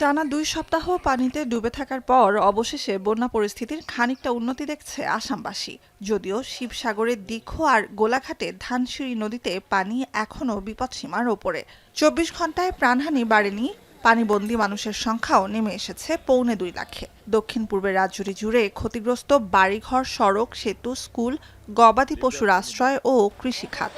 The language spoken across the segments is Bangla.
টানা ২ সপ্তাহ পানিতে ডুবে থাকার পর অবশেষে বন্যা পরিস্থিতির খানিকটা উন্নতি দেখছে আসামবাসী। যদিও শিবসাগরের দীঘো আর গোলাঘাটে ধানসিঁড়ি নদীতে পানি এখনও বিপদসীমার ওপরে। ২৪ ঘন্টায় প্রাণহানি বাড়েনি, পানিবন্দী মানুষের সংখ্যাও নেমে এসেছে ২.৫ লাখে। দক্ষিণ পূর্বের রাজ্যটি জুড়ে ক্ষতিগ্রস্ত বাড়িঘর, সড়ক, সেতু, স্কুল, গবাদি পশুর আশ্রয় ও কৃষিখাত।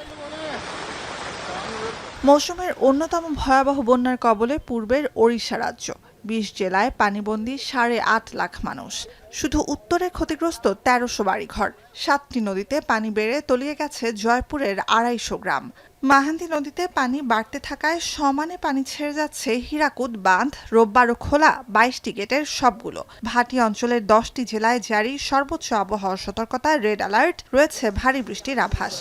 মৌসুমের অন্যতম ভয়াবহ বন্যার কবলে পূর্বের ওড়িশা রাজ্য। ২০ জেলায় পানিবন্দী ৮.৫ লাখ মানুষ। শুধু উত্তরে ক্ষতিগ্রস্ত ১৩০০ বাড়িঘর। ৭টি নদীতে পানি বেড়ে তলিয়ে গেছে জয়পুরের ২৫০ গ্রাম। মাহান্দি নদীতে পানি বাড়তে থাকায় সমানে পানি ছেড়ে যাচ্ছে হীরাকুদ বাঁধ। রোববারও খোলা ২২টি গেটের সবগুলো। ভাটি অঞ্চলের ১০টি জেলায় জারি সর্বোচ্চ আবহাওয়া সতর্কতা, রেড অ্যালার্ট, রয়েছে ভারী বৃষ্টির আভাস।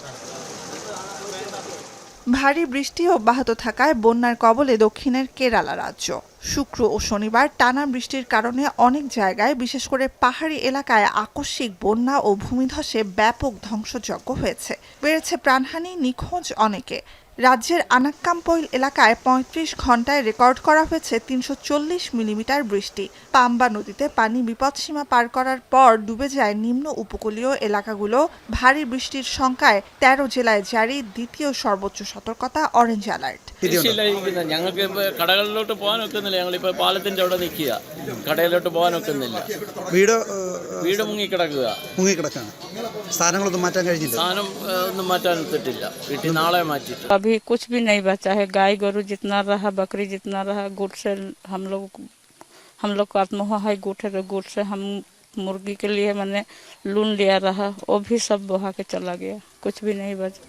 ভারী বৃষ্টি অব্যাহত থাকায় বন্যার কবলে দক্ষিণের কেরালা রাজ্য। শুক্র ও শনিবার টানা বৃষ্টির কারণে অনেক জায়গায়, বিশেষ করে পাহাড়ি এলাকায় আকস্মিক বন্যা ও ভূমিধসে ব্যাপক ধ্বংসযজ্ঞ হয়েছে। বেড়েছে প্রাণহানি, নিখোঁজ অনেকে। রাজ্যের আনাক্কামপৈল এলাকায় ৩৫ ঘন্টায় রেকর্ড করা হয়েছে ৩৪০ মিলিমিটার বৃষ্টি। পাম্বা নদীতে পানি বিপদসীমা পার করার পর ডুবে যায় নিম্ন উপকূলীয় এলাকাগুলো। ভারী বৃষ্টির শঙ্কায় ১৩ জেলায় জারি দ্বিতীয় সর্বোচ্চ സതർക്കത, ഓറഞ്ച് അലർട്ട്. ഞങ്ങൾക്ക് കടകളിലോട്ട് പോകാൻ ഒക്കുന്നില്ല. ഞങ്ങളിപ്പോൾ പാലത്തിന്റെ അവിടെ നിൽക്കുക. കടയിലോട്ട് പോകാൻ ഒക്കുന്നില്ല. വീട് മുങ്ങിക്കിടക്കാണ്. സാധനങ്ങളൊന്നും മാറ്റാൻ കഴിഞ്ഞില്ല. സാധനം ഒന്നും മാറ്റാൻ ഒത്തിട്ടില്ല. വീട്ടിൽ നാളെ മാറ്റി. अभी कुछ भी नहीं बचा है। गाय गोरु जितना रहा, बकरी जितना रहा, गुड़ से हम लोग को आत्मोह है। गुड़ से हम मुर्गी के लिए मैंने लून लिया रहा, वो भी सब बहा के चला गया। कुछ भी नहीं बचा।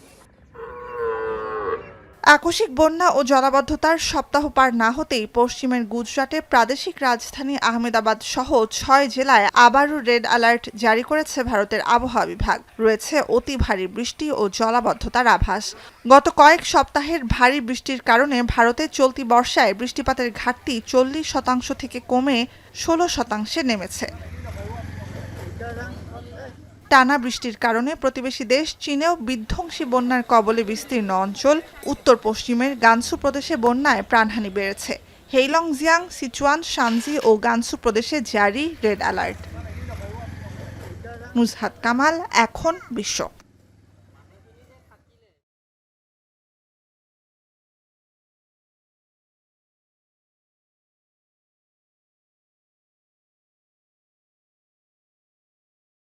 আকস্মিক বন্যা ও জলাবদ্ধতার সপ্তাহ পার না হতেই পশ্চিমের গুজরাটে প্রাদেশিক রাজধানী আহমেদাবাদ সহ ৬ জেলায় আবারও রেড অ্যালার্ট জারি করেছে ভারতের আবহাওয়া বিভাগ। রয়েছে অতি ভারী বৃষ্টি ও জলাবদ্ধতার আভাস। গত কয়েক সপ্তাহের ভারী বৃষ্টির কারণে ভারতে চলতি বর্ষায় বৃষ্টিপাতের ঘাটতি ৪০% থেকে কমে ১৬%-এ নেমেছে। টানা বৃষ্টির কারণে প্রতিবেশী দেশ চীনেও বিধ্বংসী বন্যার কবলে বিস্তীর্ণ অঞ্চল। উত্তর পশ্চিমের গানসু প্রদেশে বন্যায় প্রাণহানি বেড়েছে। হেইলংজিয়াং, সিচুয়ান, শানজি ও গানসু প্রদেশে জারি রেড অ্যালার্ট। নুজহাত কামাল, এখন বিশ্ব।